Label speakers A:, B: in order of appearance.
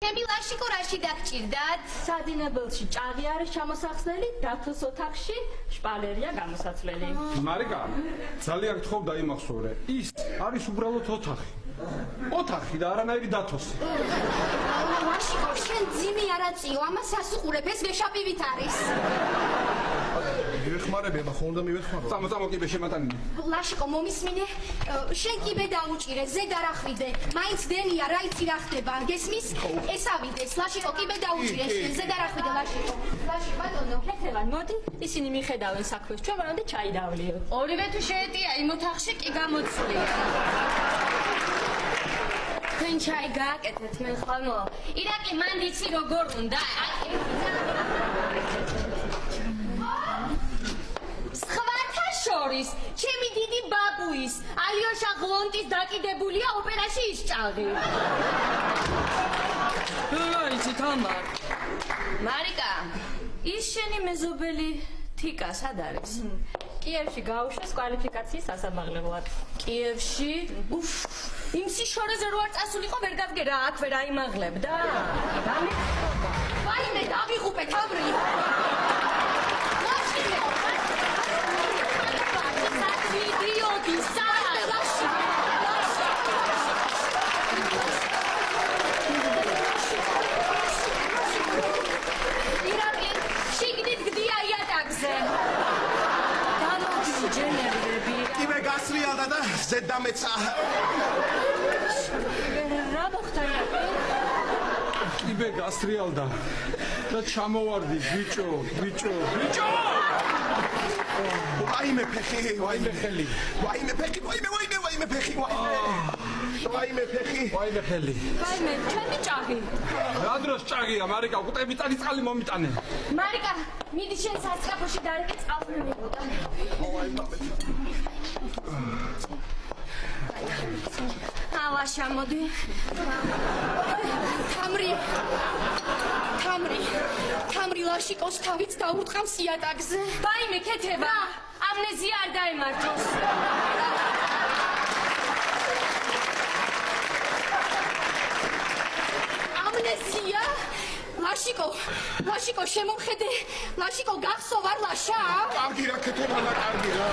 A: Lashiko rashi dagჭირდათ?
B: სადინებელში ჭაღი არის ჩამოსახსნელი, დათოს ოთახში შპალერია გამოსაცვლელი.
C: მარიკა, ძალიან გთხოვ დაიმახსოვრე. ის არის უბრალოდ ოთახი. ოთახი და არანაირი დათოსი.
A: Lashiko, შენ ძიმი არაწიო, ამას ასუყურებ, ეს ვეშაპივით არის.
D: მივეხმარები, ახლა უნდა მივეხმარო.
C: წამო კიბე შემატანინე.
A: Lashiko, მომისმინე, შენ კიბე დაუჭირე, ზედ არ ახვიდე. მაინც დენია, რა იცი რა ხდება, გესმის? ეს ავიდეს, Lashiko, კიბე დაუჭირე, შენ ზედ არ ახვიდე, Lashiko. Lashiko, ბატონო.
B: ქეთევან, მოდი, ისინი მიხედავენ საქმეს, ჩვენ ვარამდე ჩაი დავლიოთ.
A: ორივე თუ შეეტია იმ ოთახში კი გამოცვლია. თქვენ ჩაი გააკეთეთ მე ხოლმე. ირაკლი, მან იცი როგორ უნდა? სხვათა შორის, ჩემი დიდი ბაბუის, ალიოშა ღლონტის დაკიდებულია ოპერაში ის ჭაღი.
B: რა იცი თამარ?
A: მარიკა,
B: ის შენი მეზობელი თიკა სად არის? კიევში გაუშვეს კვალიფიკაციის სასამაღლებლად.
A: კიევში? უფ, იმ სიშორეზე რო არ წასულიყო ვერ გავგერა აქვე რა იმაღლებდა. ვაიმე, დავიღუპეთ ამრი. ლაშინე. ვიდიოდი საერთოდ. ირაკლი, შიგნით გდია იატაკზე.
D: კიბე გასრიალდა და ზედ დამეცა.
B: რა მოხდა ირაკლი?
C: კიბე გასრიალდა და ჩამოვარდი, ბიჭო.
D: ვაიმე ფეხი,
C: ვაიმე ხელი.
D: ვაიმე ფეხი.
C: ვაიმე ხელი.
B: ვაიმე, ჩემი ჭაღი.
C: რა დროს ჭაღია, მარიკა, უკტები წალი წყალი მომიტანე.
A: მარიკა, მიდი შენ სასწრაფოში დარეკე წყალს მივიღოთ. ალაშა მოდი. თამრი ლაშიკოს თავით დაურტყავს იატაკზე.
B: ვაიმე, ქეთევა, ამნეზია არ დაემართოს.
A: ამნეზია? ლაშიკო შემომხედე. ლაშიკო გახსოვ არ ლაშა?
D: კარგი რა ქეთევა, კარგი რა.